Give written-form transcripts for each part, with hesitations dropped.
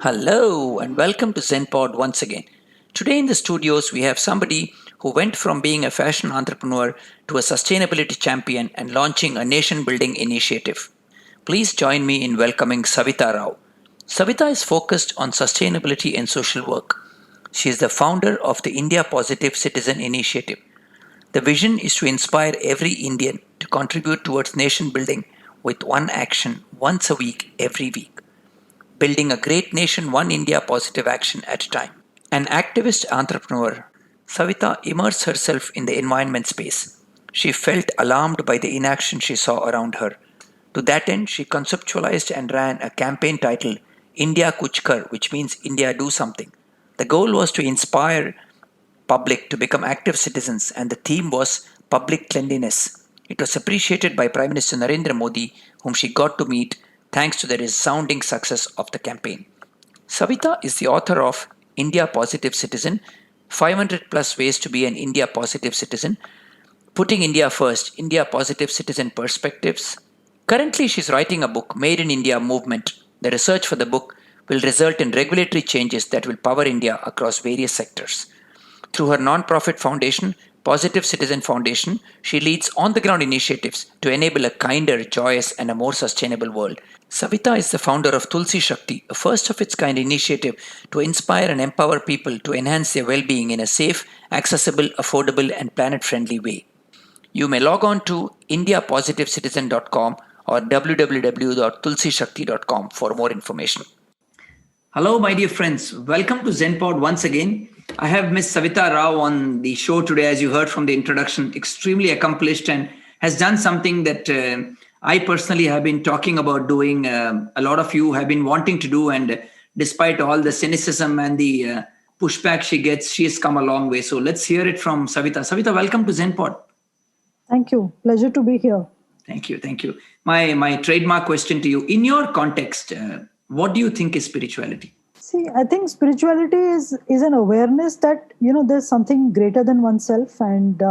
Hello and welcome to ZENPod once again. Today in the studios we have somebody who went from being a fashion entrepreneur to a sustainability champion and launching a nation building initiative. Please join me in welcoming Savitha Rao. Savitha is focused on sustainability and social work. She is the founder of the India Positive Citizen Initiative. The vision is to inspire every Indian to contribute towards nation building with one action once a week every week. Building a great nation one India positive action at a time. An activist entrepreneur, Savitha immersed herself in the environment space. She felt alarmed by the inaction she saw around her. To that end, she conceptualized and ran a campaign titled India Kuch Kar, which means India Do Something. The goal was to inspire public to become active citizens, and the theme was public cleanliness. It was appreciated by Prime Minister Narendra Modi, whom she got to meet thanks to the resounding success of the campaign. Savitha is the author of India Positive Citizen, 500 plus ways to be an India Positive Citizen, Putting India First, India Positive Citizen Perspectives. Currently, she's writing a book, Made in India Movement. The research for the book will result in regulatory changes that will power India across various sectors. Through her non-profit foundation, Positive Citizen Foundation, she leads on-the-ground initiatives to enable a kinder, joyous, and a more sustainable world. Savitha is the founder of Tulsi Shakti, a first-of-its-kind initiative to inspire and empower people to enhance their well-being in a safe, accessible, affordable, and planet-friendly way. You may log on to indiapositivecitizen.com or www.tulsishakti.com for more information. Hello, my dear friends. Welcome to ZENPod once again. I have Miss Savitha Rao on the show today, as you heard from the introduction, extremely accomplished and has done something that I personally have been talking about doing. A lot of you have been wanting to do, and despite all the cynicism and the pushback she gets, she has come a long way. So let's hear it from Savitha. Savitha, welcome to ZENPod. Thank you. Pleasure to be here. Thank you. Thank you. My trademark question to you, in your context, what do you think is spirituality? See, I think spirituality is an awareness that, there's something greater than oneself, and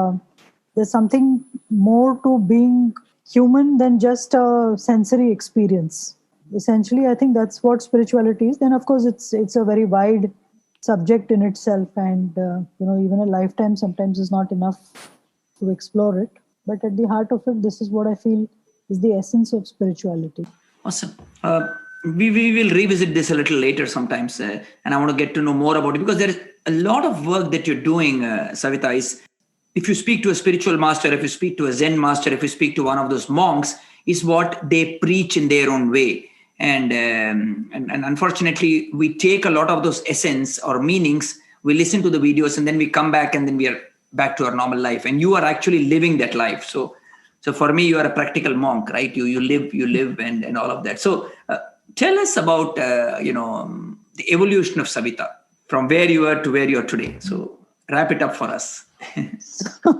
there's something more to being human than just a sensory experience. Essentially, I think that's what spirituality is. Then, of course, it's a very wide subject in itself, and even a lifetime sometimes is not enough to explore it. But at the heart of it, this is what I feel is the essence of spirituality. Awesome. We will revisit this a little later sometimes, and I want to get to know more about it, because there is a lot of work that you're doing, Savitha. Is if you speak to a spiritual master, if you speak to a Zen master, if you speak to one of those monks, is what they preach in their own way. And unfortunately, we take a lot of those essence or meanings, we listen to the videos, and then we come back, and then we are back to our normal life. And you are actually living that life. So for me, you are a practical monk, right? You live and all of that. So tell us about the evolution of Savitha from where you are to where you are today. So wrap it up for us. It's a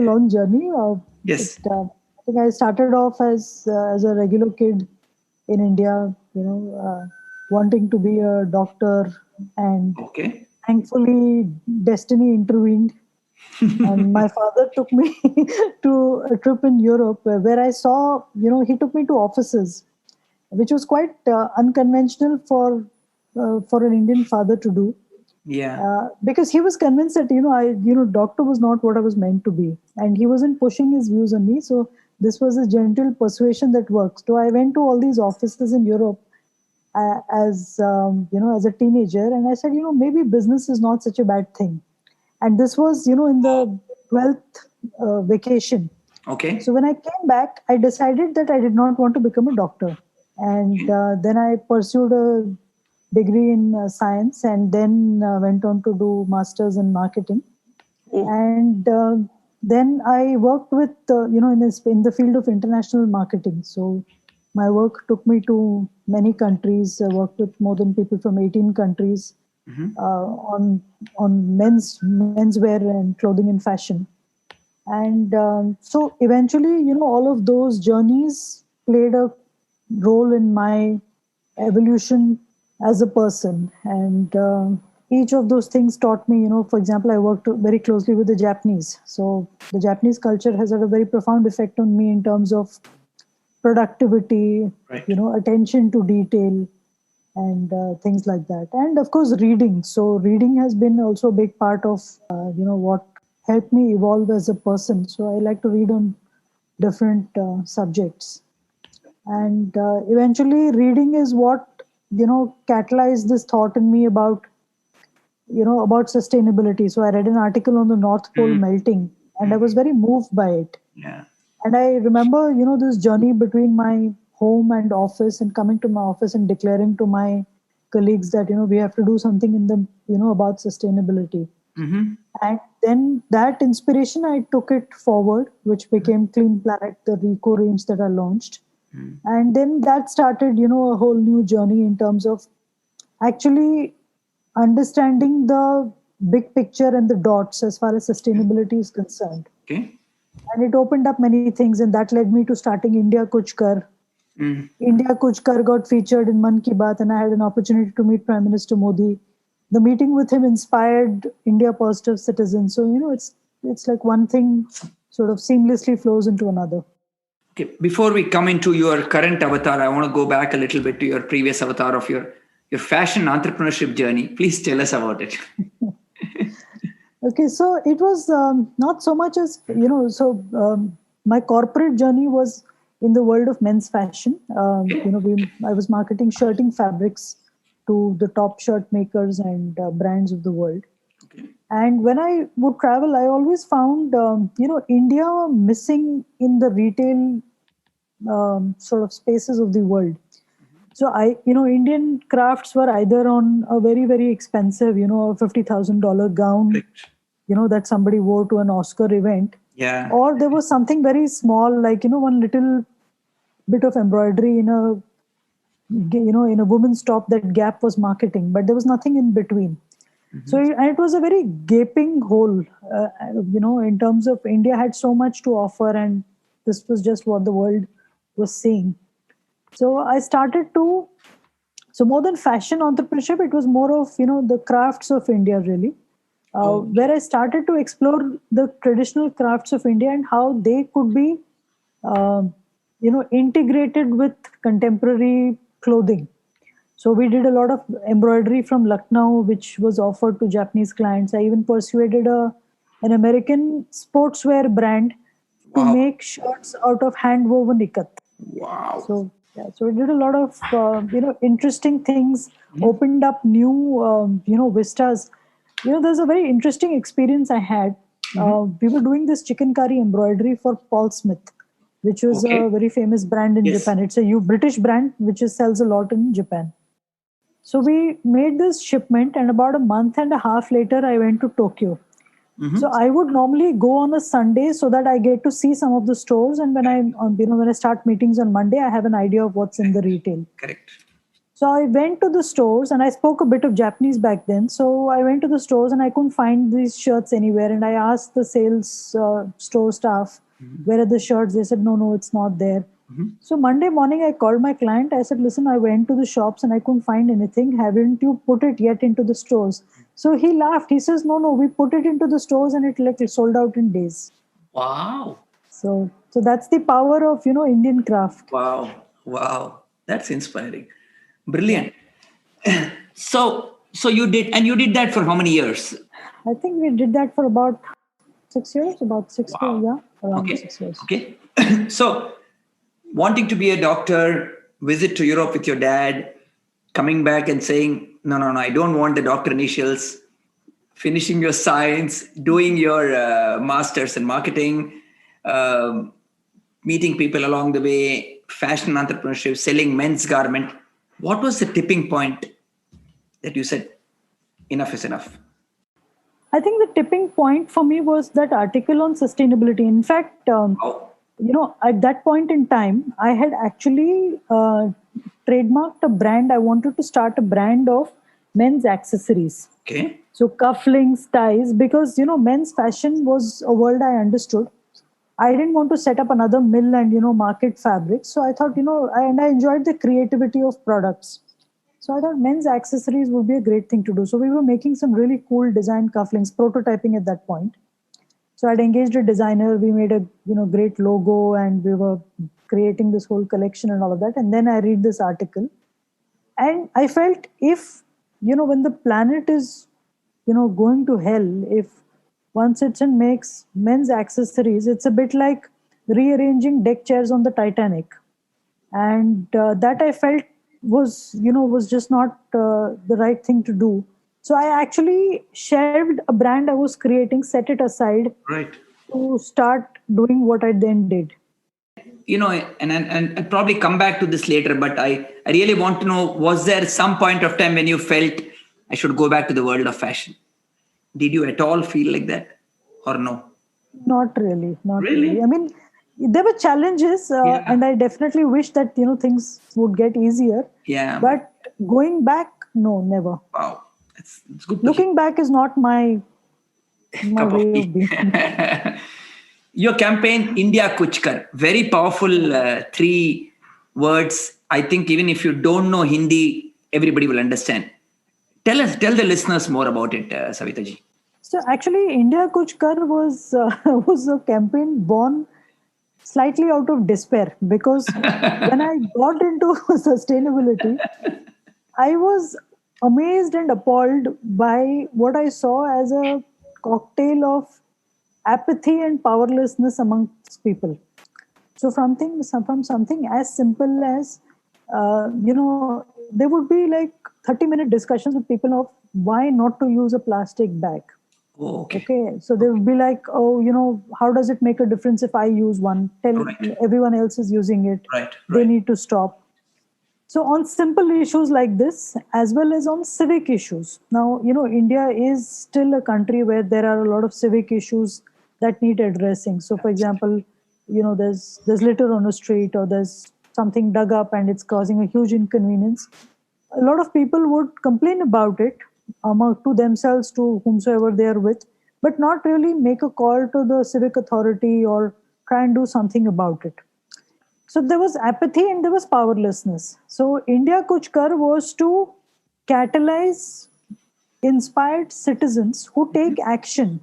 long journey. Yes. I think I started off as a regular kid in India, wanting to be a doctor, and thankfully destiny intervened. And my father took me to a trip in Europe where I saw, he took me to offices, which was quite unconventional for an Indian father to do. Yeah. Because he was convinced that, doctor was not what I was meant to be. And he wasn't pushing his views on me. So this was a gentle persuasion that works. So I went to all these offices in Europe as a teenager. And I said, maybe business is not such a bad thing. And this was, in the 12th vacation. Okay. So when I came back, I decided that I did not want to become a doctor. And then I pursued a degree in science, and then went on to do masters in marketing. Oh. And then I worked with, in the field of international marketing. So my work took me to many countries. I worked with more than people from 18 countries. Mm-hmm. On menswear and clothing and fashion. And so eventually, all of those journeys played a role in my evolution as a person. And each of those things taught me, for example, I worked very closely with the Japanese. So the Japanese culture has had a very profound effect on me in terms of productivity, right. Attention to detail. and things like that. And of course, reading. So reading has been also a big part of what helped me evolve as a person. So I like to read on different subjects, and eventually, reading is what catalyzed this thought in me about sustainability. So I read an article on the North Pole melting, and I was very moved by it. Yeah. And I remember, this journey between my home and office, and coming to my office and declaring to my colleagues that, we have to do something in the, about sustainability. And then that inspiration, I took it forward, which became Clean Planet, the Rico range that I launched. And then that started, a whole new journey in terms of actually understanding the big picture and the dots as far as sustainability is concerned. Okay. And it opened up many things, and that led me to starting India Kuch Kar. India Kuch Kar got featured in Man Ki Baat, and I had an opportunity to meet Prime Minister Modi. The meeting with him inspired India Positive Citizen. So, it's like one thing sort of seamlessly flows into another. Okay. Before we come into your current avatar, I want to go back a little bit to your previous avatar of your fashion entrepreneurship journey. Please tell us about it. Okay, so it was not so much as, my corporate journey was in the world of men's fashion. I was marketing shirting fabrics to the top shirt makers and brands of the world. Okay. And when I would travel, I always found, India missing in the retail sort of spaces of the world. So Indian crafts were either on a very, very expensive, a $50,000 gown, Correct. that somebody wore to an Oscar event. Yeah. Or there was something very small, like, one little bit of embroidery in a woman's top that Gap was marketing, but there was nothing in between. So it was a very gaping hole, in terms of India had so much to offer, and this was just what the world was seeing. So I started to, so more than fashion entrepreneurship, it was more of, the crafts of India, really, where I started to explore the traditional crafts of India and how they could be, integrated with contemporary clothing. So we did a lot of embroidery from Lucknow, which was offered to Japanese clients. I even persuaded an American sportswear brand to make shirts out of hand-woven ikat. Wow. So so we did a lot of interesting things, opened up new vistas. There's a very interesting experience I had. We were doing this chicken curry embroidery for Paul Smith, which was a very famous brand in Japan. It's a British brand which sells a lot in Japan. So we made this shipment, and about a month and a half later, I went to Tokyo. So I would normally go on a Sunday so that I get to see some of the stores, and when I start meetings on Monday, I have an idea of what's in the retail. Correct. So I went to the stores, and I spoke a bit of Japanese back then. So I went to the stores, and I couldn't find these shirts anywhere. And I asked the sales store staff, where are the shirts? They said, no, it's not there. So Monday morning, I called my client. I said, listen, I went to the shops and I couldn't find anything. Haven't you put it yet into the stores? So he laughed. He says, no, we put it into the stores, and it sold out in days. Wow. So that's the power of, Indian craft. Wow. That's inspiring. Brilliant. So you did that for how many years? I think we did that for about 6 years, around 6 years. Okay. So wanting to be a doctor, visit to Europe with your dad, coming back and saying, no, I don't want the doctor initials, finishing your science, doing your master's in marketing, meeting people along the way, fashion entrepreneurship, selling men's garment. What was the tipping point that you said, enough is enough? I think the tipping point for me was that article on sustainability. In fact, at that point in time, I had actually trademarked a brand. I wanted to start a brand of men's accessories. Okay. So cufflinks, ties, because, men's fashion was a world I understood. I didn't want to set up another mill and, market fabrics. So I thought, I enjoyed the creativity of products. So I thought men's accessories would be a great thing to do. So we were making some really cool design cufflinks, prototyping at that point. So I'd engaged a designer. We made a great logo, and we were creating this whole collection and all of that. And then I read this article, And I felt if, when the planet is, going to hell, if one sits and makes men's accessories, it's a bit like rearranging deck chairs on the Titanic. And that I felt was just not the right thing to do. So I actually shelved a brand I was creating, set it aside Right. to start doing what I then did. And I'll probably come back to this later, but I really want to know, was there some point of time when you felt I should go back to the world of fashion? Did you at all feel like that or no? Not really, not Really? really. I mean, there were challenges, Yeah. and I definitely wish that things would get easier. Yeah. But going back, no, never. Wow. It's good to Looking back is not my Cup of way tea. of being. Your campaign, India Kuchkar, very powerful 3 words. I think even if you don't know Hindi, everybody will understand. Tell the listeners more about it, Savitha ji. So actually, India Kuch Kar was was a campaign born slightly out of despair, because when I got into sustainability, I was amazed and appalled by what I saw as a cocktail of apathy and powerlessness amongst people. So from something as simple as there would be like 30-minute discussions with people of why not to use a plastic bag. Oh, okay. Okay, so they would be like, oh, how does it make a difference if I use one? Tell Right. everyone else is using it. Right. They Right. need to stop. So on simple issues like this, as well as on civic issues. Now, India is still a country where there are a lot of civic issues that need addressing. So, for example, there's litter on the street, or there's something dug up and it's causing a huge inconvenience. A lot of people would complain about it to themselves, to whomsoever they are with, but not really make a call to the civic authority or try and do something about it. So there was apathy and there was powerlessness. So India Kuch Kar was to catalyze inspired citizens who take action.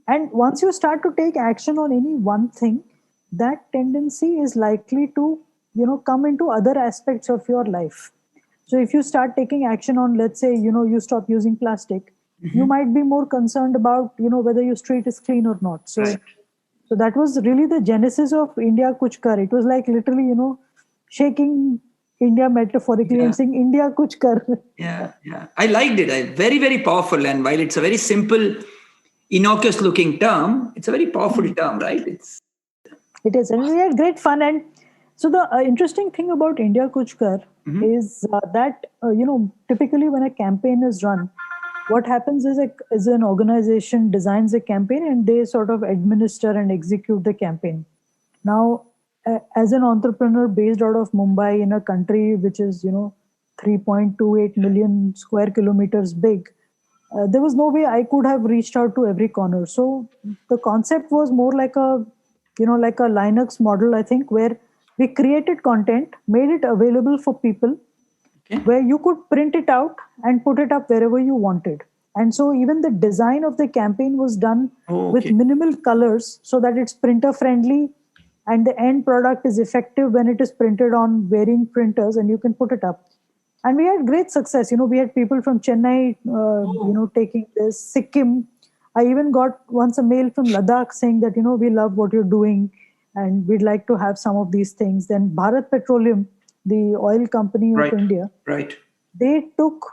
And once you start to take action on any one thing, that tendency is likely to, come into other aspects of your life. So if you start taking action on, let's say, you stop using plastic, you might be more concerned about, whether your street is clean or not. So Right. so that was really the genesis of India Kuch Kar. It was like literally, shaking India metaphorically Yeah. and saying India Kuch Kar. Yeah. Yeah. I liked it. Very, very powerful. And while it's a very simple, innocuous looking term, it's a very powerful term, right? It is. And we had great fun. And so the interesting thing about India Kuch Kar is that, typically when a campaign is run, what happens is an organization designs a campaign and they sort of administer and execute the campaign. Now, as an entrepreneur based out of Mumbai in a country which is, 3.28 million square kilometers big, there was no way I could have reached out to every corner. So the concept was more like like a Linux model, I think, where we created content, made it available for people, Okay. where you could print it out and put it up wherever you wanted. And so even the design of the campaign was done with Okay. minimal colors so that it's printer friendly and the end product is effective when it is printed on varying printers and you can put it up. And we had great success. We had people from Chennai, taking this, Sikkim. I even got once a mail from Ladakh saying that, we love what you're doing and we'd like to have some of these things. Then Bharat Petroleum, the oil company of Right. India, Right. they took,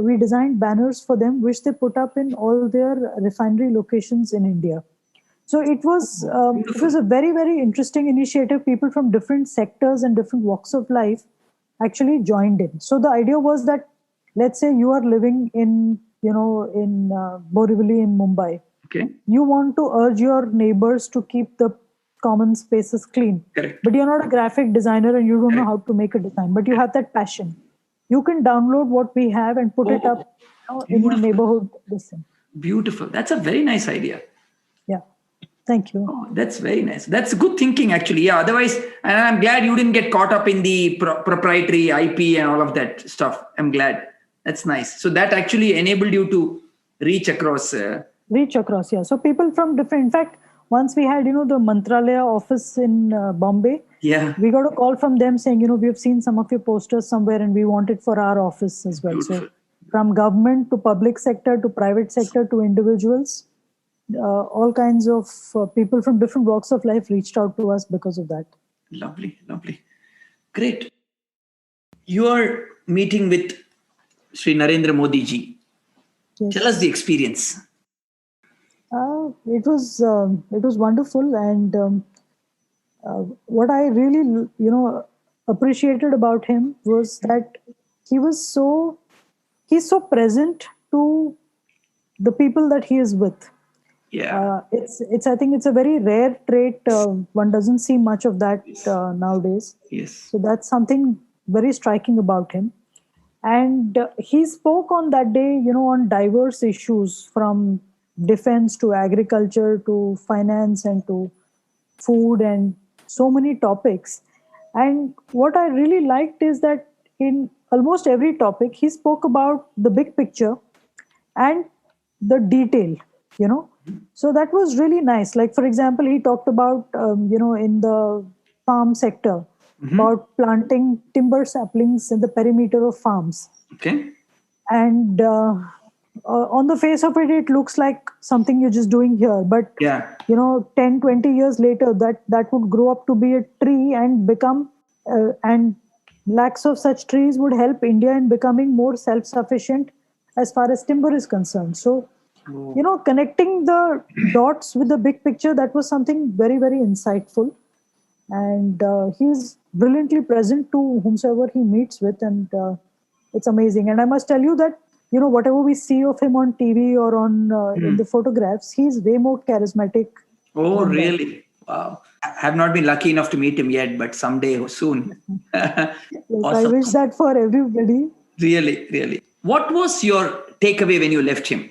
we designed banners for them, which they put up in all their refinery locations in India. So it was a very, very interesting initiative. People from different sectors and different walks of life actually joined in. So the idea was that, let's say you are living in Borivali in Mumbai. Okay. You want to urge your neighbors to keep the common spaces clean, Correct. but you're not a graphic designer and you don't know Correct. how to make a design, but you have that passion. You can download what we have and put it up in your Beautiful. neighborhood. Listen, Beautiful. That's a very nice idea. yeah, thank you. Oh, that's very nice. That's good thinking, actually. Yeah. Otherwise, and I'm glad you didn't get caught up in the proprietary IP and all of that stuff. I'm glad. That's nice. So that actually enabled you to reach across. Reach across, yeah. So people from different, in fact, once we had, the Mantralaya office in Bombay. Yeah. We got a call from them saying, we have seen some of your posters somewhere and we want it for our office as well. Beautiful. So from government to public sector to private sector to individuals, all kinds of people from different walks of life reached out to us because of that. Lovely, lovely. Great. You are meeting with Sri Narendra Modi ji. Yes. Tell us the experience. It was wonderful, and what I really appreciated about him was that he's so present to the people that he is with. Yeah. It's I think it's a very rare trait. One doesn't see much of that nowadays. Yes. So that's something very striking about him. And he spoke on that day, on diverse issues from defense to agriculture to finance and to food and so many topics. And what I really liked is that in almost every topic, he spoke about the big picture and the detail, So that was really nice. Like, for example, he talked about, in the farm sector, about planting timber saplings in the perimeter of farms. Okay. And on the face of it, it looks like something you're just doing here. But, Yeah. 10, 20 years later, that would grow up to be a tree and become, and lakhs of such trees would help India in becoming more self-sufficient as far as timber is concerned. So, connecting the dots with the big picture, that was something very, very insightful. And he's brilliantly present to whomsoever he meets with, and it's amazing. And I must tell you that, whatever we see of him on TV or on in the photographs, he's way more charismatic. Oh, really? Wow. I have not been lucky enough to meet him yet, but someday soon. Yes, Awesome. I wish that for everybody. Really, really. What was your takeaway when you left him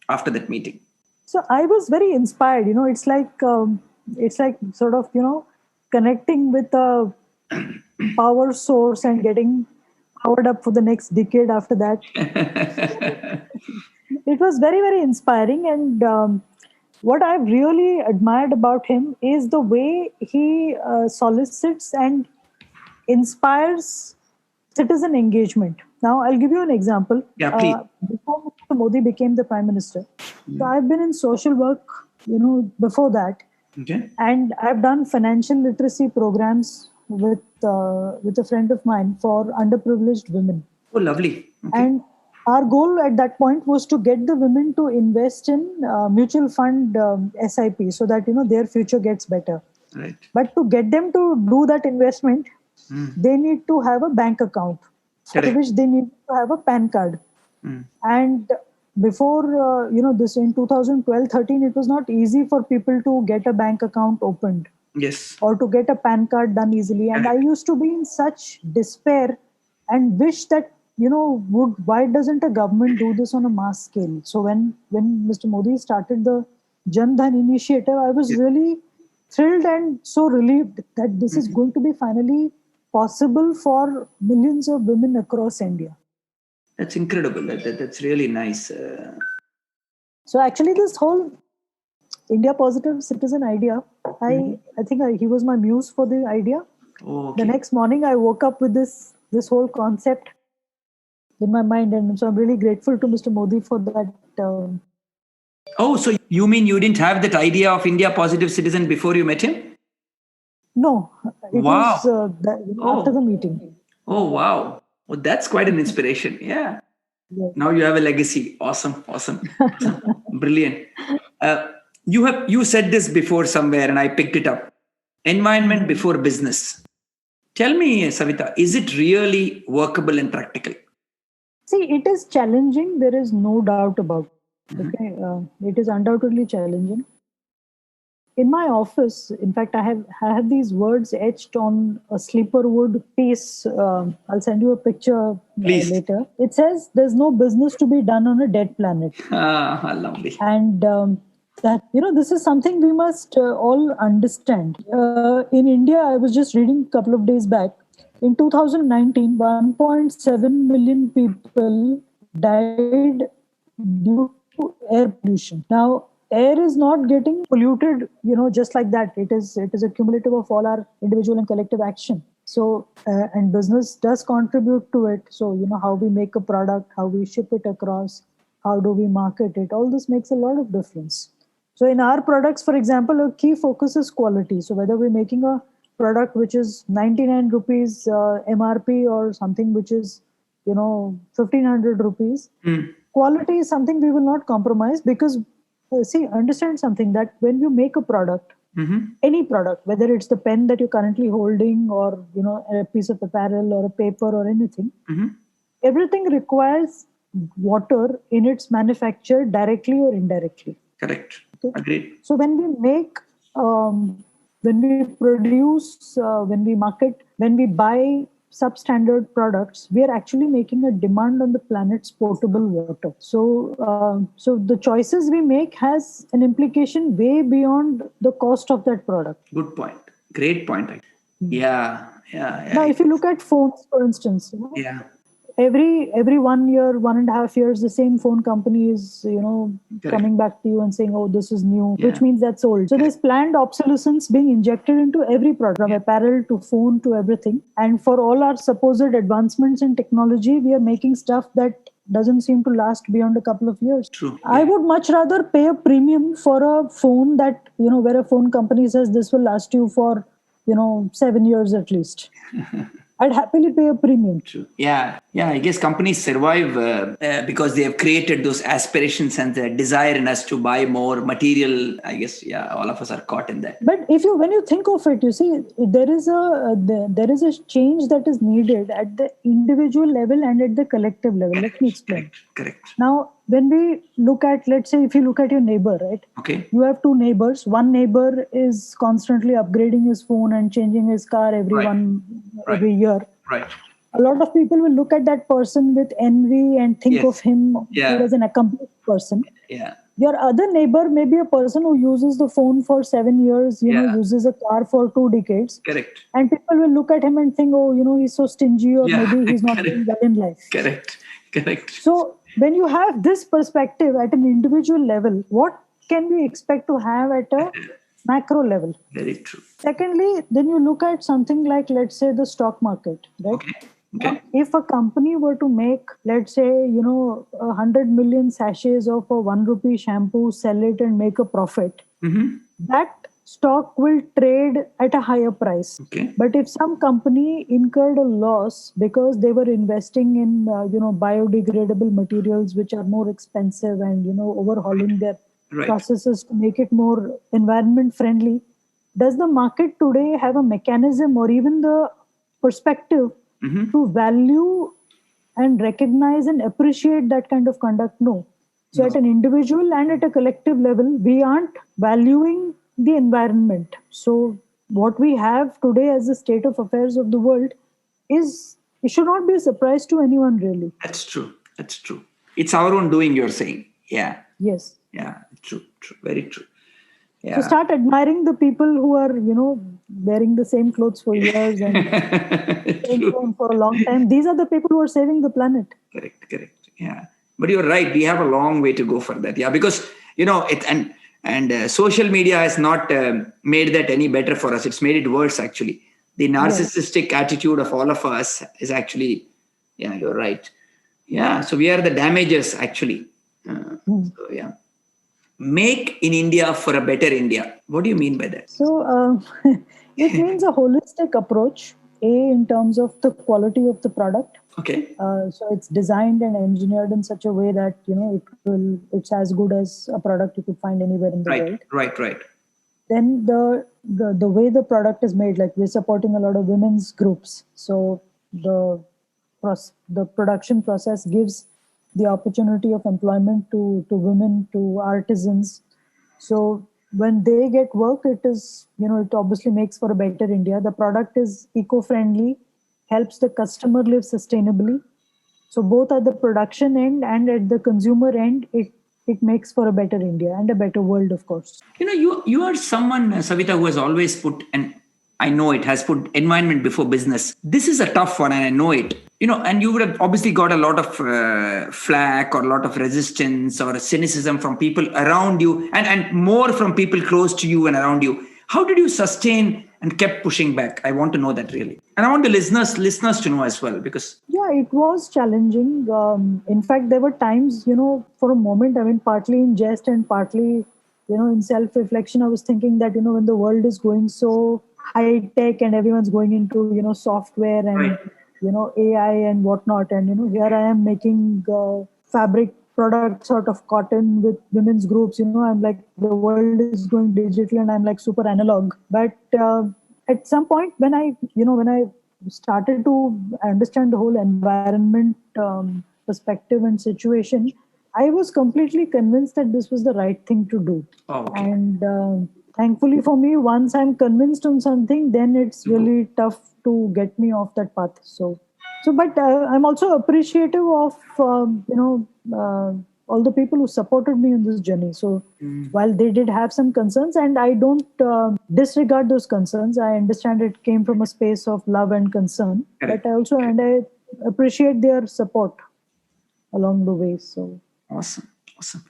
after that meeting? So I was very inspired. It's like sort of connecting with a power source and getting powered up for the next decade after that. It was very, very inspiring. And what I've really admired about him is the way he solicits and inspires citizen engagement. Now, I'll give you an example. Yeah, please. Before Mr. Modi became the Prime Minister, so I've been in social work, before that. Okay. And I've done financial literacy programs with a friend of mine for underprivileged women. Oh, lovely. Okay. And our goal at that point was to get the women to invest in mutual fund SIP so that their future gets better. Right. But to get them to do that investment, they need to have a bank account, for which they need to have a PAN card. And before this in 2012-13, it was not easy for people to get a bank account opened. Yes. Or to get a PAN card done easily. And I used to be in such despair and wish that, why doesn't a government do this on a mass scale? So when Mr. Modi started the Jan Dhan initiative, I was really thrilled and so relieved that this is going to be finally possible for millions of women across India. That's incredible. That's really nice. So actually this whole India Positive Citizen idea, I think he was my muse for the idea. Oh, okay. The next morning I woke up with this whole concept in my mind, and so I'm really grateful to Mr. Modi for that. Oh, so you mean you didn't have that idea of India Positive Citizen before you met him? No, it Wow. was after the meeting. Oh, wow. Well, that's quite an inspiration. Yeah. Yes. Now you have a legacy. Awesome. Brilliant. You said this before somewhere and I picked it up. Environment before business. Tell me, Savitha, is it really workable and practical? See, it is challenging. There is no doubt about it. Okay, it is undoubtedly challenging. In my office, in fact, I have these words etched on a sleeper wood piece. I'll send you a picture later. It says, "There's no business to be done on a dead planet." Lovely. And that this is something we must all understand. In India, I was just reading a couple of days back. In 2019, 1.7 million people died due to air pollution. Now, air is not getting polluted, just like that. It is a cumulative of all our individual and collective action. So and business does contribute to it. So how we make a product, how we ship it across, how do we market it, all this makes a lot of difference. So in our products, for example, a key focus is quality. So whether we're making a product which is 99 rupees MRP or something which is 1500 rupees, quality is something we will not compromise, because understand something, that when you make a product, any product, whether it's the pen that you're currently holding or a piece of apparel or a paper or anything, everything requires water in its manufacture, directly or indirectly. Correct. Okay? Agreed. So when we make, when we produce, when we market, when we buy substandard products, we are actually making a demand on the planet's potable water. So the choices we make has an implication way beyond the cost of that product. Good point. Great point. Yeah. Now, if you look at phones, for instance, Yeah. every 1 year, 1.5 years, the same phone company is Correct. coming back to you and saying, oh, this is new, Yeah. which means that's old. So there's planned obsolescence being injected into every product, from apparel to phone to everything. And for all our supposed advancements in technology, we are making stuff that doesn't seem to last beyond a couple of years. True. I would much rather pay a premium for a phone that where a phone company says this will last you for 7 years at least. I'd happily pay a premium. True. Yeah. I guess companies survive because they have created those aspirations and the desire in us to buy more material. I guess, all of us are caught in that. But when you think of it, you see, there is a change that is needed at the individual level and at the collective level. Let me explain. Correct. Now, when we look at, let's say, if you look at your neighbor, right? Okay. You have two neighbors. One neighbor is constantly upgrading his phone and changing his car every year. Right. A lot of people will look at that person with envy and think of him as an accomplished person. Yeah. Your other neighbor may be a person who uses the phone for 7 years, uses a car for 2 decades. Correct. And people will look at him and think, oh, he's so stingy, or maybe he's not doing well in life. Correct. So when you have this perspective at an individual level, what can we expect to have at a macro level? Very true. Secondly, then you look at something like, let's say, the stock market, right? Okay. Now, if a company were to make, let's say, 100 million sachets of a 1 rupee shampoo, sell it and make a profit, that stock will trade at a higher price. Okay. But if some company incurred a loss because they were investing in, biodegradable materials which are more expensive and, overhauling their processes to make it more environment friendly, does the market today have a mechanism or even the perspective to value and recognize and appreciate that kind of conduct? No. So at an individual and at a collective level, we aren't valuing the environment. So what we have today as the state of affairs of the world it should not be a surprise to anyone, really. That's true. It's our own doing, you're saying. Yeah. Yes. Yeah. True. Very true. Yeah. So start admiring the people who are, wearing the same clothes for years and staying home for a long time. These are the people who are saving the planet. Correct. Yeah. But you're right. We have a long way to go for that. Yeah. Because, social media has not made that any better for us. It's made it worse, actually. The narcissistic attitude of all of us is actually, you're right. Yeah. So we are the damagers, actually. So, yeah. Make in India for a better India. What do you mean by that? So it means a holistic approach, in terms of the quality of the product. Okay. So it's designed and engineered in such a way that it's as good as a product you could find anywhere in the world. Right. Then the way the product is made, like we're supporting a lot of women's groups. So the production process gives the opportunity of employment to women, to artisans. So when they get work, it obviously makes for a better India. The product is eco-friendly, helps the customer live sustainably. So both at the production end and at the consumer end, it makes for a better India and a better world, of course. You are someone, Savitha, who has always put, and I know it, has put environment before business. This is a tough one, and I know it. and you would have obviously got a lot of flack or a lot of resistance or cynicism from people around you, and more from people close to you and around you. How did you sustain and kept pushing back? I want to know that really, and I want the listeners to know as well, because Yeah, it was challenging. In fact, there were times, for a moment, I mean, partly in jest and partly, in self-reflection, I was thinking that, when the world is going so high tech and everyone's going into, software and, right, AI and whatnot. And, here I am making fabric products out of cotton with women's groups. I'm like, the world is going digital and I'm like super analog. But at some point when I started to understand the whole environment perspective and situation, I was completely convinced that this was the right thing to do. oh, okay. And thankfully for me, once I'm convinced on something, then it's really tough to get me off that path. But I'm also appreciative of all the people who supported me in this journey. So while they did have some concerns, and I don't disregard those concerns, I understand it came from a space of love and concern. Correct. But I appreciate their support along the way. So Awesome.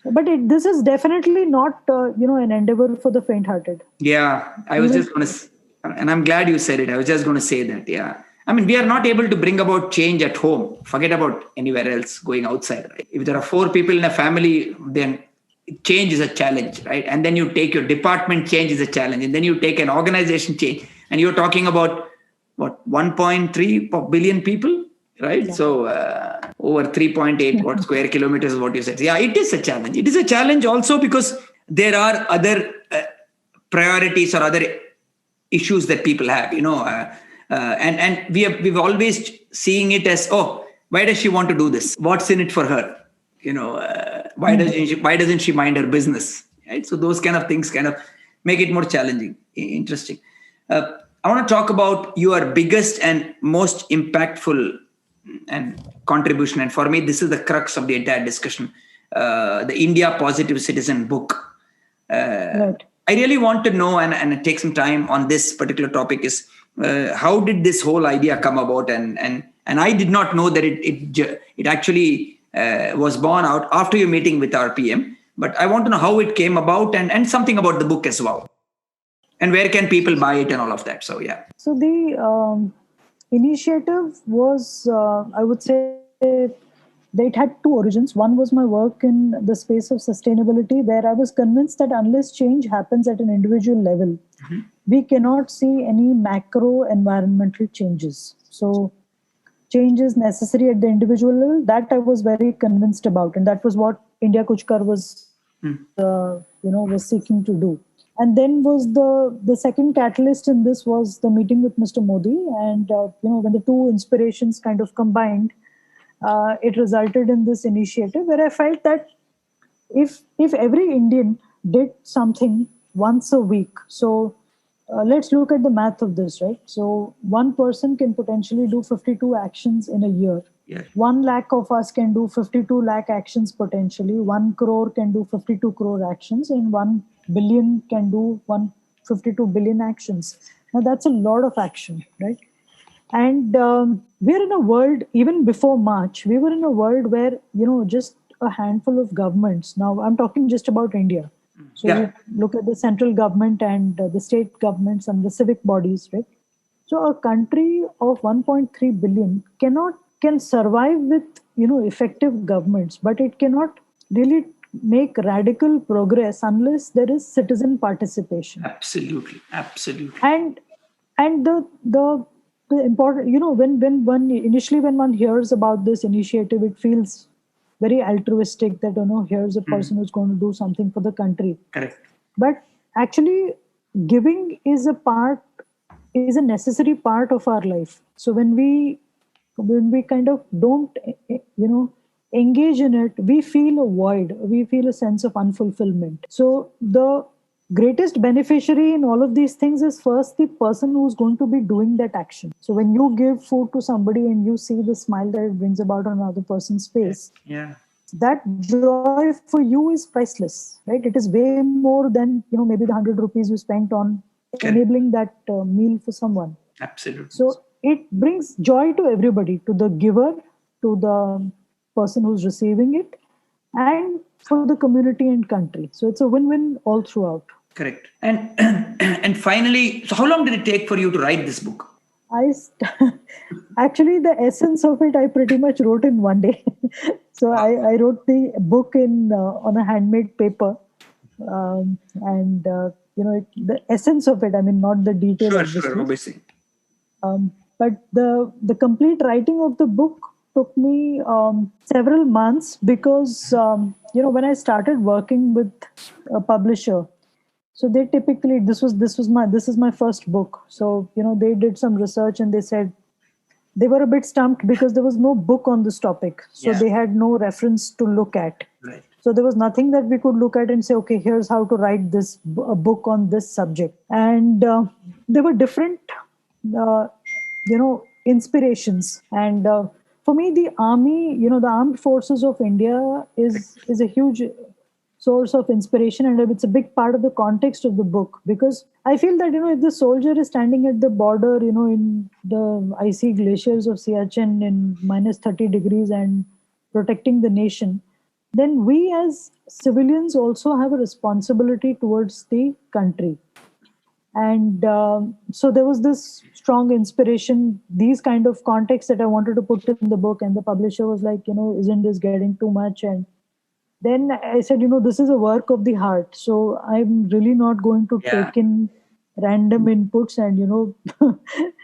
but this is definitely not an endeavor for the faint-hearted. Yeah, I was just going to, and I'm glad you said it. I was just going to say that. Yeah. I mean, we are not able to bring about change at home. Forget about anywhere else going outside, right? If there are 4 people in a family, then change is a challenge, right? And then you take your department, change is a challenge. And then you take an organization change. And you're talking about, 1.3 billion people, right? Yeah. So over 3.8 what square kilometers is what you said. Yeah, it is a challenge. It is a challenge also because there are other priorities or other issues that people have, and we've always seeing it as, why does she want to do this? What's in it for her? Why doesn't she mind her business? Right. So those kind of things kind of make it more challenging. Interesting. I want to talk about your biggest and most impactful and contribution. And for me, this is the crux of the entire discussion. The India Positive Citizen book. Right. I really want to know and take some time on this particular topic is how did this whole idea come about? And I did not know that it actually was born out after your meeting with RPM. But I want to know how it came about and something about the book as well. And where can people buy it and all of that? So, yeah. So the initiative was, I would say, it had 2 origins. One was my work in the space of sustainability, where I was convinced that unless change happens at an individual level, we cannot see any macro environmental changes. So change is necessary at the individual level. That I was very convinced about. And that was what India Kuchkar was, was seeking to do. And then was the second catalyst in this was the meeting with Mr. Modi. And, when the 2 inspirations kind of combined, it resulted in this initiative where I felt that if every Indian did something once a week, so let's look at the math of this, right? So one person can potentially do 52 actions in a year. Yeah. 1 lakh of us can do 52 lakh actions potentially. 1 crore can do 52 crore actions, and 1 billion can do 152 billion actions. Now that's a lot of action, right? And we're in a world, even before March, we were in a world where, just a handful of governments. Now, I'm talking just about India. So you look at the central government and the state governments and the civic bodies, right? So a country of 1.3 billion can survive with, effective governments, but it cannot really make radical progress unless there is citizen participation. Absolutely. And the important, when one hears about this initiative, it feels very altruistic that, here's a person who's going to do something for the country. Correct. But actually, giving is a necessary part of our life. So when we kind of don't, engage in it, we feel a void. We feel a sense of unfulfillment. So the greatest beneficiary in all of these things is first the person who's going to be doing that action. So when you give food to somebody and you see the smile that it brings about on another person's face, that joy for you is priceless, right? It is way more than, maybe the 100 rupees you spent on enabling that meal for someone. Absolutely. So it brings joy to everybody, to the giver, to the person who's receiving it, and for the community and country. So it's a win-win all throughout. Correct. And and finally, so how long did it take for you to write this book? Actually, the essence of it I pretty much wrote in one day. So I wrote the book in on a handmade paper, and the essence of it. I mean, not the detail, Sure, obviously. but the complete writing of the book took me several months because when I started working with a publisher, so they typically this is my first book. So they did some research and they said they were a bit stumped because there was no book on this topic. So they had no reference to look at. Right. So there was nothing that we could look at and say, okay, here's how to write this a book on this subject. And there were different, inspirations. And for me, the army, the armed forces of India is a huge source of inspiration, and it's a big part of the context of the book, because I feel that if the soldier is standing at the border, in the icy glaciers of Siachen in minus 30 degrees and protecting the nation, then we as civilians also have a responsibility towards the country. And so there was this strong inspiration, these kind of contexts that I wanted to put in the book, and the publisher was like, isn't this getting too much? And then I said, this is a work of the heart. So I'm really not going to take in random inputs and,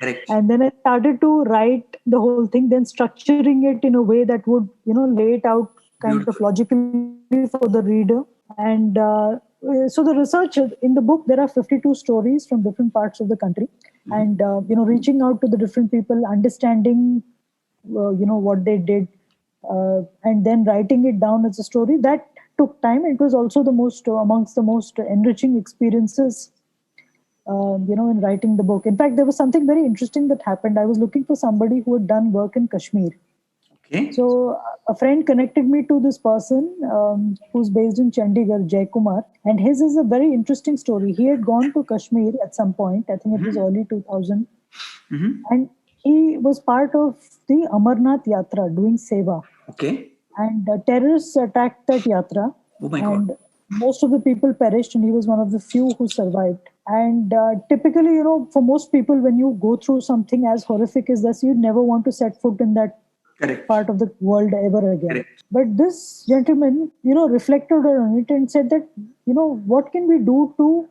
Correct. and then I started to write the whole thing, then structuring it in a way that would, lay it out kind of logically for the reader. And so the research in the book, there are 52 stories from different parts of the country. And, reaching out to the different people, understanding, what they did, and then writing it down as a story, that took time. It was also amongst the most enriching experiences, in writing the book. In fact, there was something very interesting that happened. I was looking for somebody who had done work in Kashmir. Okay. So a friend connected me to this person who's based in Chandigarh, Jay Kumar, and his is a very interesting story. He had gone to Kashmir at some point. I think it was early 2000, and he was part of the Amarnath Yatra doing seva. Okay. And terrorists attacked that yatra. Oh my and God. most of the people perished, and he was one of the few who survived. And typically, for most people, when you go through something as horrific as this, you'd never want to set foot in that Correct. part of the world ever again. Correct. But this gentleman, reflected on it and said that, what can we do to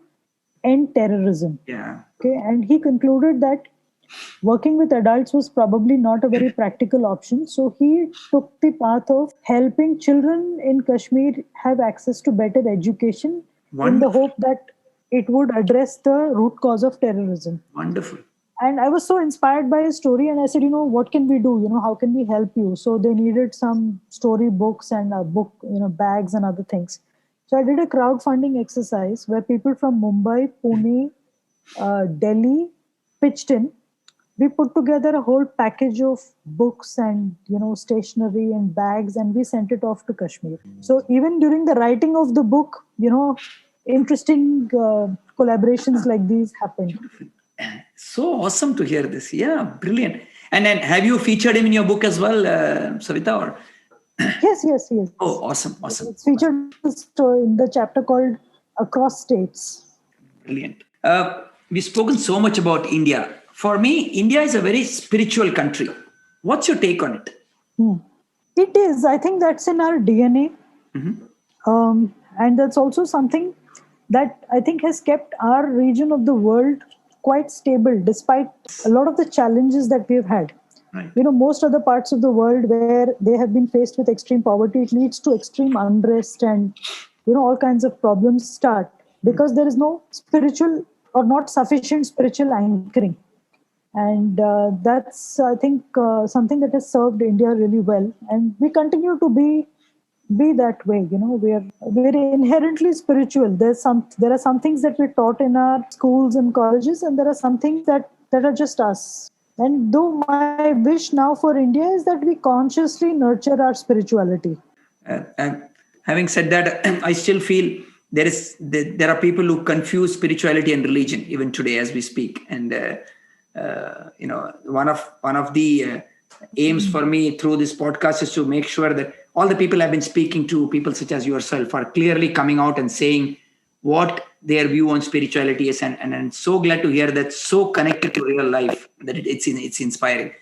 end terrorism? Yeah. Okay, and he concluded that working with adults was probably not a very practical option. So he took the path of helping children in Kashmir have access to better education in the hope that it would address the root cause of terrorism. Wonderful. And I was so inspired by his story, and I said, what can we do? How can we help you? So they needed some story books and a book, bags and other things. So I did a crowdfunding exercise where people from Mumbai, Pune, Delhi pitched in. We put together a whole package of books and stationery and bags, and we sent it off to Kashmir. So even during the writing of the book, interesting collaborations like these happened. So awesome to hear this. Yeah, brilliant. And then have you featured him in your book as well, Savitha? Or? Yes. Oh, awesome. It's featured in the chapter called Across States. Brilliant. We've spoken so much about India. For me, India is a very spiritual country. What's your take on it? It is. I think that's in our DNA. And that's also something that I think has kept our region of the world quite stable, despite a lot of the challenges that we've had. Right. Most other parts of the world where they have been faced with extreme poverty, it leads to extreme unrest and, all kinds of problems start because there is no spiritual or not sufficient spiritual anchoring. And that's, I think, something that has served India really well. And we continue to be that way. We're inherently spiritual. There are some things that we're taught in our schools and colleges, and there are some things that are just us. And though my wish now for India is that we consciously nurture our spirituality. And having said that, I still feel there are people who confuse spirituality and religion even today as we speak. And one of the aims for me through this podcast is to make sure that all the people I've been speaking to, people such as yourself, are clearly coming out and saying what their view on spirituality is, and I'm so glad to hear that, so connected to real life, that it's inspiring.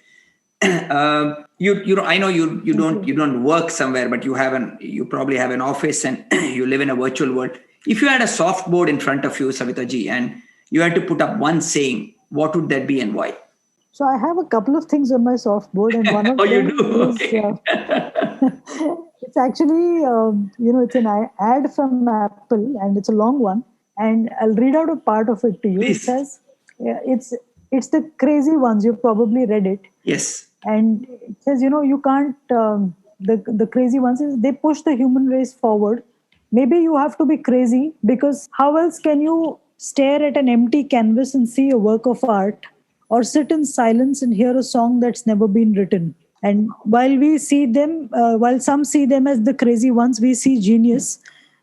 I know you don't work somewhere, but you probably have an office and you live in a virtual world. If you had a soft board in front of you, Savitha ji, and you had to put up one saying, what would that be and why? So I have a couple of things on my soft board, and one of Oh, them you do? is Okay. it's actually it's an ad from Apple, and it's a long one, and I'll read out a part of it to you. It Please. says, it's the crazy ones. You've probably read it. Yes. And it says, you can't, the crazy ones is they push the human race forward. Maybe you have to be crazy, because how else can you stare at an empty canvas and see a work of art, or sit in silence and hear a song that's never been written? And while some see them as the crazy ones, we see genius,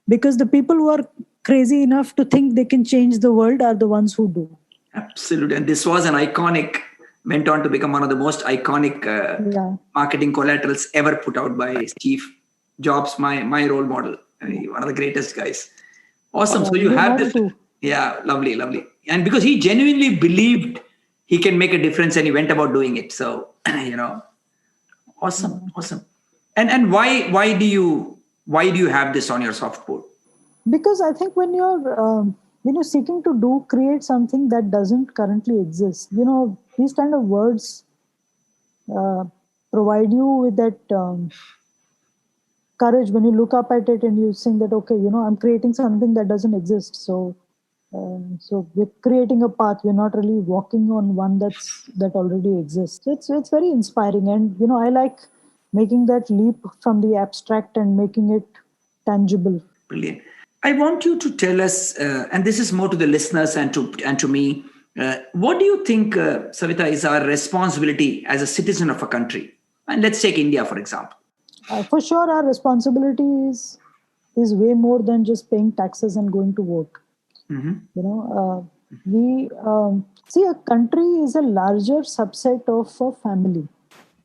because the people who are crazy enough to think they can change the world are the ones who do. Absolutely. And this was went on to become one of the most iconic marketing collaterals ever put out by Steve Jobs, my role model. I mean, one of the greatest guys. Awesome. So you have this. Too. Yeah, lovely. And because he genuinely believed he can make a difference, and he went about doing it. So, awesome. And why do you have this on your softboard? Because I think when you're seeking to create something that doesn't currently exist, these kind of words provide you with that courage when you look up at it and you think that, okay, I'm creating something that doesn't exist. So we're creating a path. We're not really walking on one that already exists. It's very inspiring, and I like making that leap from the abstract and making it tangible. Brilliant. I want you to tell us, and this is more to the listeners and to me, what do you think, Savitha, is our responsibility as a citizen of a country? And let's take India, for example. For sure, our responsibility is way more than just paying taxes and going to vote. Mm-hmm. We see, a country is a larger subset of a family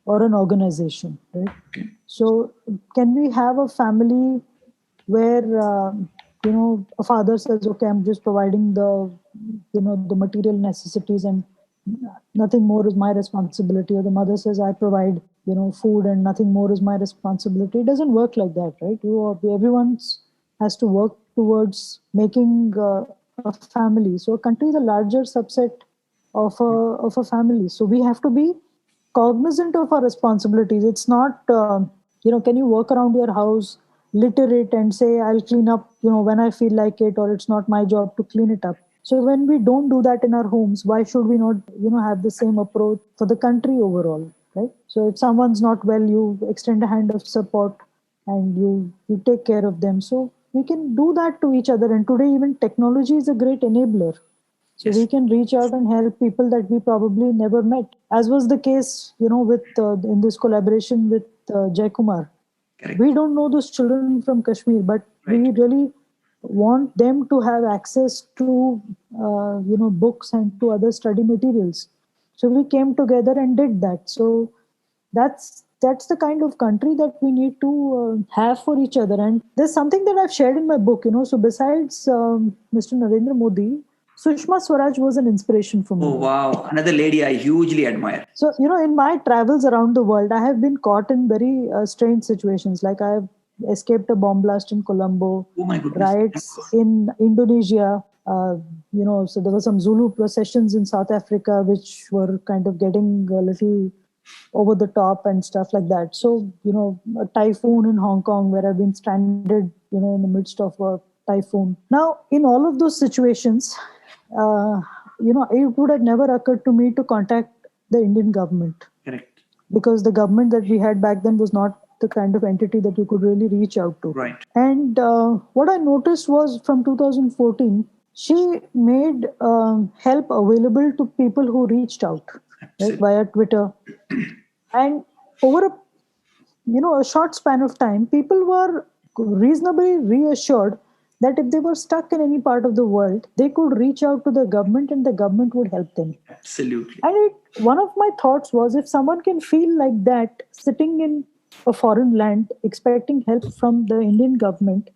or an organization, right? Okay. So, can we have a family where a father says, okay, I'm just providing the material necessities, and nothing more is my responsibility, or the mother says, I provide food and nothing more is my responsibility? It doesn't work like that, right? Everyone has to work towards making a family. So a country is a larger subset of a family. So we have to be cognizant of our responsibilities. It's not can you walk around your house, litter it, and say, I'll clean up when I feel like it, or it's not my job to clean it up. So when we don't do that in our homes, why should we not have the same approach for the country overall, right? So if someone's not well, you extend a hand of support and you take care of them. So we can do that to each other. And today even technology is a great enabler. So Yes. we can reach out and help people that we probably never met, as was the case, with in this collaboration with Jai Kumar. Correct. We don't know those children from Kashmir, but we really want them to have access to books and to other study materials. So we came together and did that. So that's the kind of country that we need to have for each other. And there's something that I've shared in my book. So besides Mr. Narendra Modi, Sushma Swaraj was an inspiration for me. Oh, wow. Another lady I hugely admire. So, in my travels around the world, I have been caught in very strange situations. Like I have escaped a bomb blast in Colombo, Oh my goodness. riots in Indonesia. So there were some Zulu processions in South Africa, which were kind of getting a little over the top and stuff like that. So, a typhoon in Hong Kong where I've been stranded, in the midst of a typhoon. Now, in all of those situations, it would have never occurred to me to contact the Indian government. Correct. Because the government that we had back then was not the kind of entity that you could really reach out to. Right. And what I noticed was from 2014, she made help available to people who reached out, right, via Twitter. And over a short span of time, people were reasonably reassured that if they were stuck in any part of the world, they could reach out to the government and the government would help them. Absolutely. And one of my thoughts was, if someone can feel like that sitting in a foreign land expecting help from the Indian government,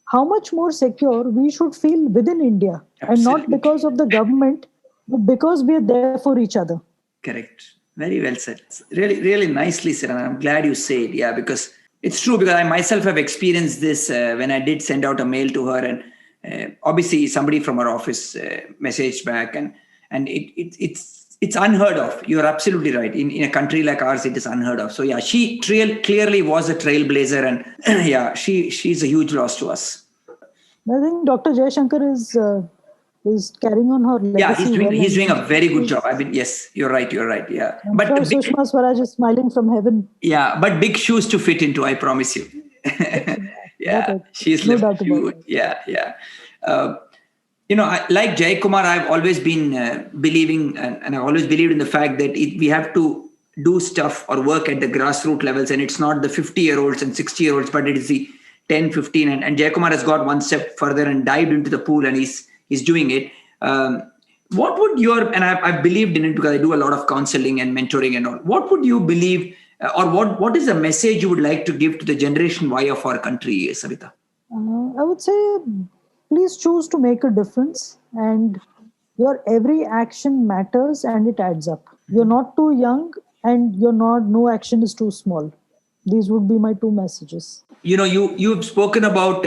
how much more secure we should feel within India. And not Absolutely. because of the government, but because we are there for each other. Correct. Very well said. Really, really nicely said. And I'm glad you said, yeah, because it's true, because I myself have experienced this when I did send out a mail to her, and obviously somebody from her office messaged back, and it's unheard of. You're absolutely right. In a country like ours, it is unheard of. So yeah, she clearly was a trailblazer, and yeah, she's a huge loss to us. I think Dr. Jaishankar is carrying on her legacy. Yeah, he's doing a very good job. I mean, yes, you're right. Yeah, but sure Sushma Swaraj is smiling from heaven. Yeah, but big shoes to fit into, I promise you. Yeah, she's no left huge. Yeah. Like Jai Kumar, I've always been believing, and I've always believed in the fact that we have to do stuff or work at the grassroots levels, and it's not the 50-year-olds and 60-year-olds, but it is the 10, 15, and Jai Kumar has got one step further and dived into the pool, and he's doing it. What would and I've believed in it because I do a lot of counseling and mentoring and all. What would you believe, or what is the message you would like to give to the Generation Y of our country, Savitha? I would say, please choose to make a difference, and your every action matters and it adds up. You're not too young, and no action is too small. These would be my two messages. You've spoken about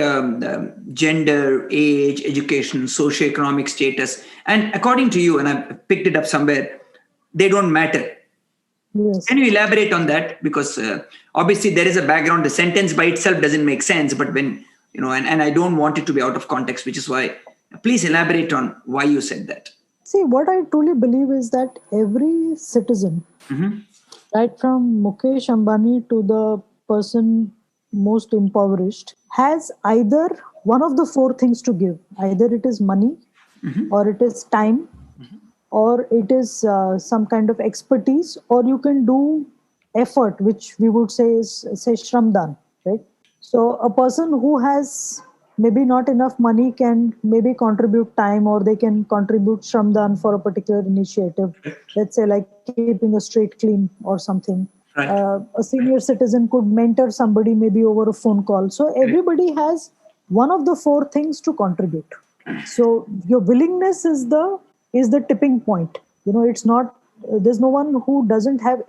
gender, age, education, socioeconomic status, and according to you, and I've picked it up somewhere, they don't matter. Yes. Can you elaborate on that? Because obviously there is a background. The sentence by itself doesn't make sense, but when and I don't want it to be out of context, which is why, please elaborate on why you said that. See, what I truly believe is that every citizen, right from Mukesh Ambani to the person most impoverished, has either one of the four things to give. Either it is money, or it is time, or it is some kind of expertise, or you can do effort, which we would say is Shramdan, right? So a person who has maybe not enough money can maybe contribute time, or they can contribute Shramdan for a particular initiative. Let's say like keeping a street clean or something. Right. A senior citizen could mentor somebody maybe over a phone call. So everybody has one of the four things to contribute. So your willingness is the tipping point. It's not, there's no one who doesn't have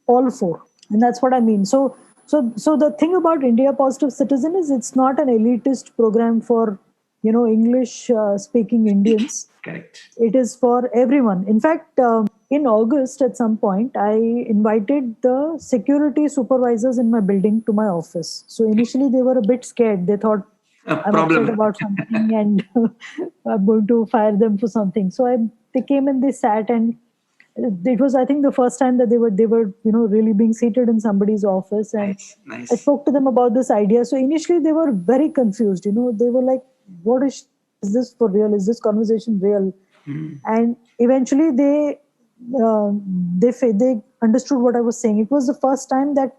all four. And that's what I mean. So the thing about India Positive Citizen is it's not an elitist program for, English speaking Indians. Correct. It is for everyone. In fact, in August at some point, I invited the security supervisors in my building to my office. So initially they were a bit scared. They thought I'm upset about something and I'm going to fire them for something. So they came and they sat, and it was, I think, the first time that they were really being seated in somebody's office. And nice. I spoke to them about this idea. So initially they were very confused. They were like, what is this for real? Is this conversation real? And eventually they understood what I was saying. It was the first time that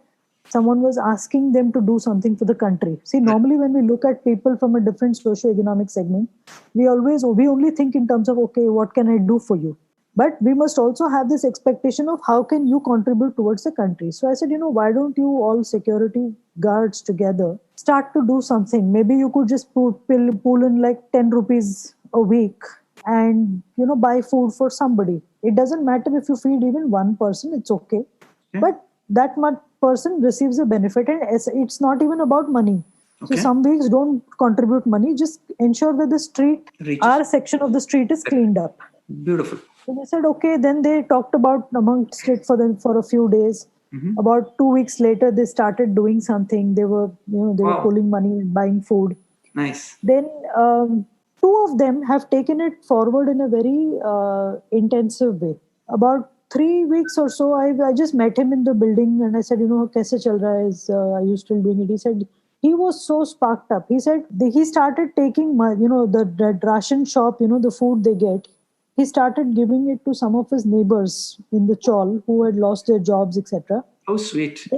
someone was asking them to do something for the country. See, normally when we look at people from a different socio-economic segment, we only think in terms of, okay, what can I do for you? But we must also have this expectation of how can you contribute towards the country. So I said, why don't you all security guards together start to do something? Maybe you could just pull in like 10 rupees a week and, buy food for somebody. It doesn't matter if you feed even one person, it's okay. Yeah. But that person receives a benefit, and it's not even about money. Okay. So some weeks don't contribute money, just ensure that the street, our section of the street is cleaned up. Beautiful. So they said, okay, then they talked about amongst it for a few days. About 2 weeks later, they started doing something. They were, were pulling money and buying food. Nice. Then two of them have taken it forward in a very intensive way. About 3 weeks or so, I just met him in the building and I said, kaise chal raha hai? Are you still doing it? He said, he was so sparked up. He said, he started taking, the ration shop, the food they get. He started giving it to some of his neighbors in the chawl who had lost their jobs, etc. Oh, sweet.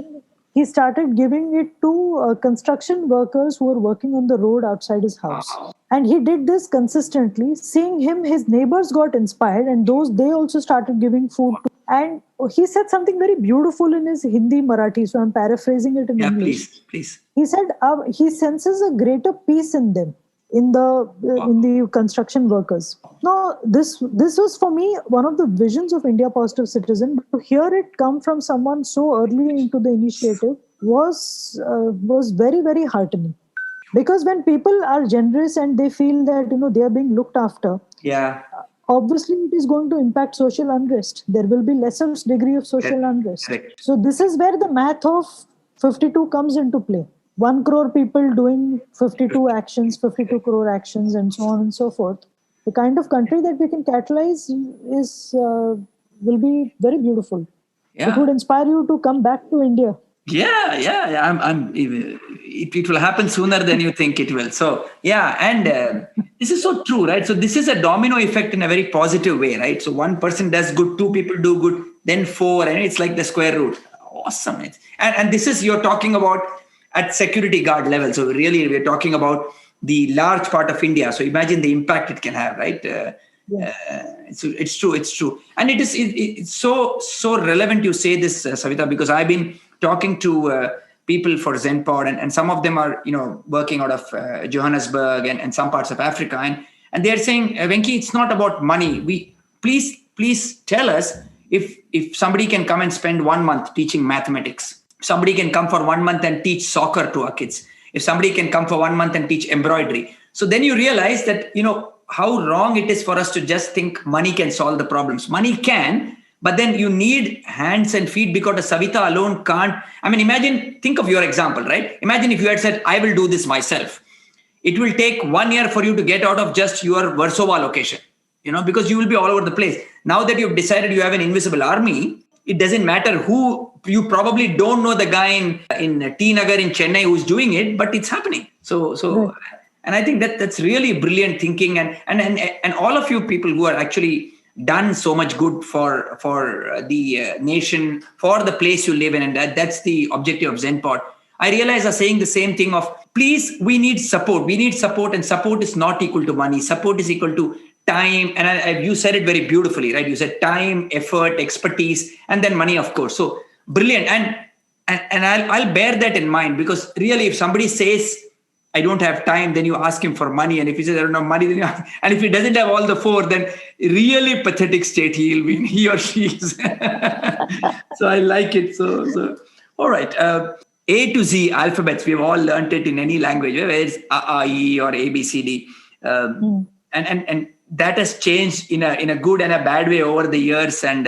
he started giving it to construction workers who were working on the road outside his house. And he did this consistently. Seeing him, his neighbors got inspired, and they also started giving food to. And he said something very beautiful in his Hindi Marathi, so I'm paraphrasing it in English. Please. He said he senses a greater peace in them, in the construction workers. Now, this was for me one of the visions of India Positive Citizen. But to hear it come from someone so early into the initiative was very, very heartening. Because when people are generous and they feel that they are being looked after, obviously it is going to impact social unrest. There will be lesser degree of social unrest. Correct. So this is where the math of 52 comes into play. 1 crore people doing 52 actions, 52 crore actions, and so on and so forth. The kind of country that we can catalyze will be very beautiful. Yeah. It would inspire you to come back to India. It will happen sooner than you think it will. So and this is so true, right? So this is a domino effect in a very positive way, right? So one person does good, 2 people do good, then 4, and it's like the square root. Awesome. And this is, you're talking about at security guard level. So really, we're talking about the large part of India. So imagine the impact it can have, right? It's true. And it's so relevant you say this, Savitha, because I've been talking to people for ZENPod, and some of them are, working out of Johannesburg and some parts of Africa. And they're saying, Venki, it's not about money. Please tell us if somebody can come and spend 1 month teaching mathematics. Somebody can come for 1 month and teach soccer to our kids. If somebody can come for 1 month and teach embroidery. So then you realize that, how wrong it is for us to just think money can solve the problems. Money can, but then you need hands and feet, because the Savitha alone can't. I mean, think of your example, right? Imagine if you had said, I will do this myself. It will take 1 year for you to get out of just your Warsaw location, because you will be all over the place. Now that you've decided you have an invisible army, it doesn't matter who, you probably don't know the guy in T Nagar in Chennai who's doing it, but it's happening. So right. And I think that's really brilliant thinking, and all of you people who are actually done so much good for the nation, for the place you live in, and that's the objective of ZENPod. I realize are saying the same thing of, please, we need support, and support is not equal to money. Support is equal to time, and you said it very beautifully, right? You said time, effort, expertise, and then money, of course. So brilliant, and I'll bear that in mind, because really, if somebody says, I don't have time, then you ask him for money, and if he says I don't have money, then you ask, and if he doesn't have all the 4, then really pathetic state he'll be in, he or she is. So I like it. So all right. A to Z alphabets, we've all learned it in any language, whether it's A, E, or A, B, C, D. And that has changed in a good and a bad way over the years. And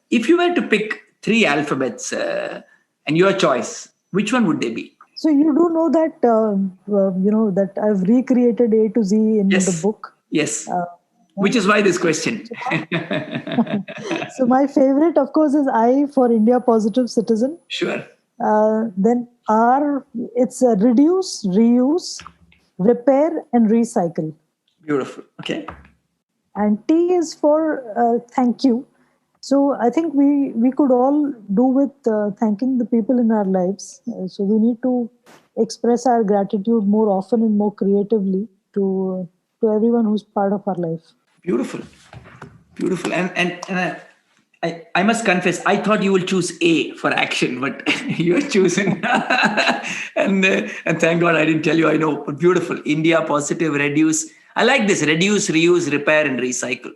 if you were to pick 3 alphabets and your choice, which one would they be? So you do know that that I've recreated A to Z in the book. Yes. Which is why this question. So my favorite, of course, is I for India Positive Citizen. Sure. Then R, it's reduce, reuse, repair, and recycle. Beautiful. Okay. And T is for thank you. So I think we could all do with thanking the people in our lives. So we need to express our gratitude more often and more creatively to everyone who's part of our life. Beautiful. And I must confess, I thought you will choose A for action, but you're choosing. and thank God I didn't tell you. I know, but beautiful. India Positive, reduce. I like this: reduce, reuse, repair, and recycle.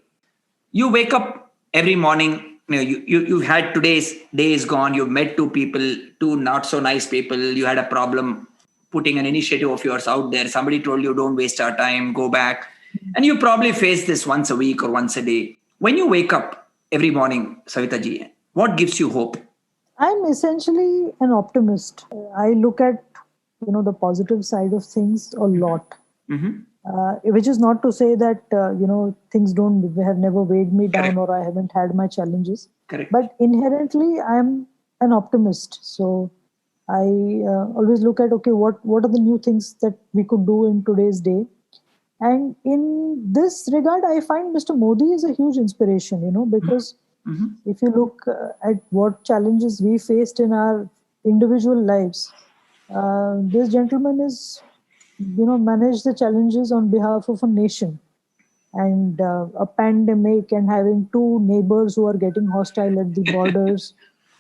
You wake up every morning, you had today's day is gone. You've met 2 people, 2 not so nice people. You had a problem putting an initiative of yours out there. Somebody told you, don't waste our time, go back. And you probably face this once a week or once a day. When you wake up every morning, Savitha ji, what gives you hope? I'm essentially an optimist. I look at, the positive side of things a lot. Mm-hmm. Which is not to say that, things have never weighed me down. Correct. Or I haven't had my challenges. Correct. But inherently, I'm an optimist. So I always look at, what are the new things that we could do in today's day? And in this regard, I find Mr. Modi is a huge inspiration, because if you look at what challenges we faced in our individual lives. This gentleman is, managed the challenges on behalf of a nation, and a pandemic, and having two neighbors who are getting hostile at the borders,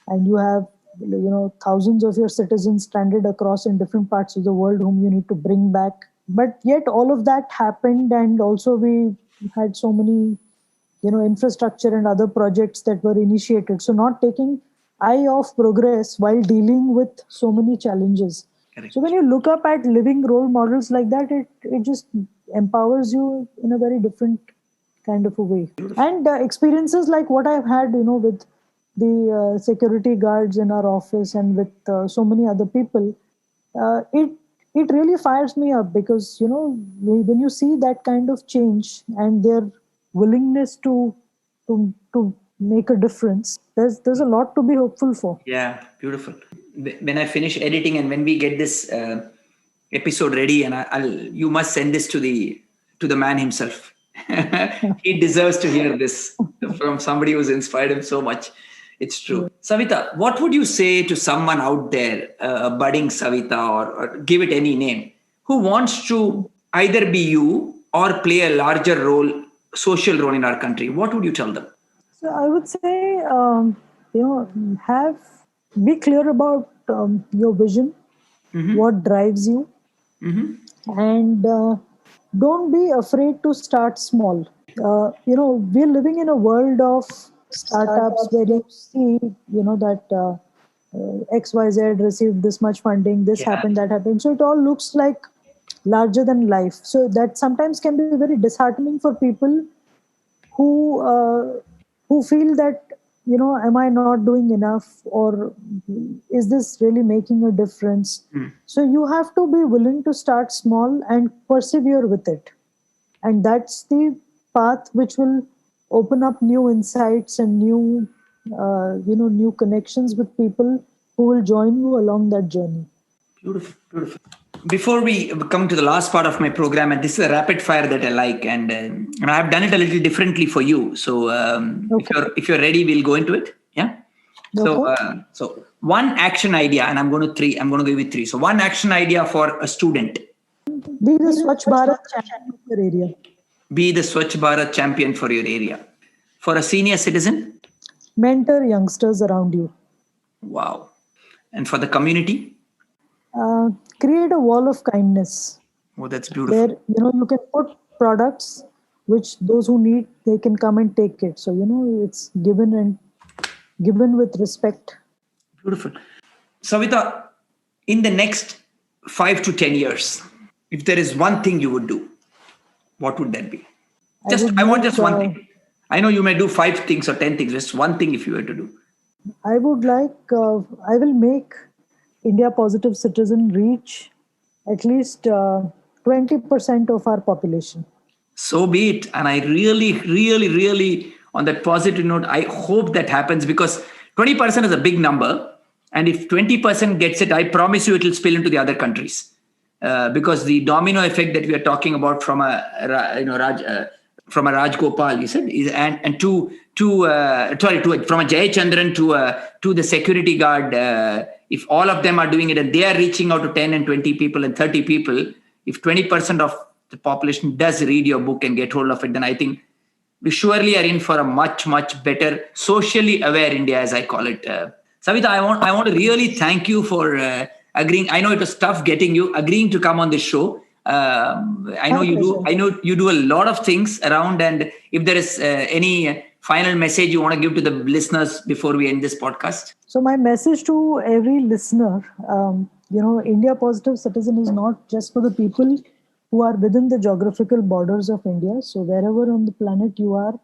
and you have thousands of your citizens stranded across in different parts of the world whom you need to bring back. But yet all of that happened, and also we had so many infrastructure and other projects that were initiated, so not taking eye off progress while dealing with so many challenges. Correct. So when you look up at living role models like that, it just empowers you in a very different kind of a way. And experiences like what I've had, with the security guards in our office and with so many other people, it really fires me up, because when you see that kind of change and their willingness to make a difference, there's a lot to be hopeful for. Yeah, beautiful. When I finish editing and when we get this episode ready, and you must send this to the man himself. He deserves to hear this from somebody who's inspired him so much. It's true. Savitha, what would you say to someone out there, a budding Savitha, or give it any name, who wants to either be you or play a larger role, social role in our country? What would you tell them? So I would say, be clear about your vision, what drives you, and don't be afraid to start small. We're living in a world of startups where you see, that XYZ received this much funding, this happened, that happened. So it all looks like larger than life. So that sometimes can be very disheartening for people who feel that, am I not doing enough, or is this really making a difference? So you have to be willing to start small and persevere with it, and that's the path which will open up new insights and new connections with people who will join you along that journey. Beautiful, beautiful. Before we come to the last part of my program, and this is a rapid fire that I like, and I've done it a little differently for you. So if you're ready, we'll go into it. Yeah. Okay. So one action idea, and I'm going to give you three. So one action idea for a student. Be the Swachh Bharat champion of your area. Be the Swachh Bharat champion for your area. For a senior citizen. Mentor youngsters around you. Wow. And for the community. Create a wall of kindness. Oh, that's beautiful. Where you can put products which those who need, they can come and take it. So it's given with respect. Beautiful. Savitha, in the next 5 to 10 years, if there is one thing you would do, what would that be? I want just one thing. I know you may do 5 things or 10 things. Just one thing if you were to do. I would like. I will make India Positive Citizen reach at least 20% of our population. So be it. And I really, really, really, on that positive note, I hope that happens, because 20% is a big number. And if 20% gets it, I promise you it will spill into the other countries. Because the domino effect that we are talking about from a Raj Gopal, you said, and from a Jay Chandran to the security guard, if all of them are doing it and they are reaching out to 10 and 20 people and 30 people, if 20% of the population does read your book and get hold of it, then I think we surely are in for a much, much better socially aware India, as I call it. Savitha, I want to really thank you for agreeing. I know it was tough agreeing to come on this show. I know you do a lot of things around, and if there is any final message you want to give to the listeners before we end this podcast. So my message to every listener, India Positive Citizen is not just for the people who are within the geographical borders of India. So wherever on the planet you are,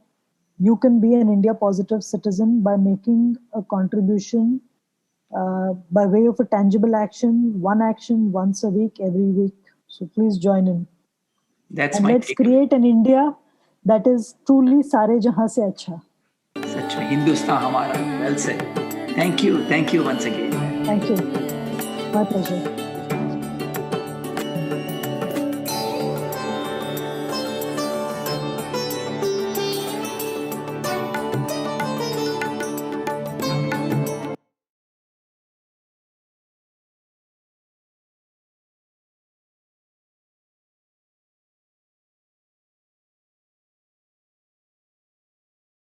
you can be an India Positive Citizen by making a contribution by way of a tangible action once a week, every week. So please join in. Let's create an India that is truly Sare Jahan Se Acha. Such a Hindustan Hamara. Well said. Thank you once again. Thank you. My pleasure.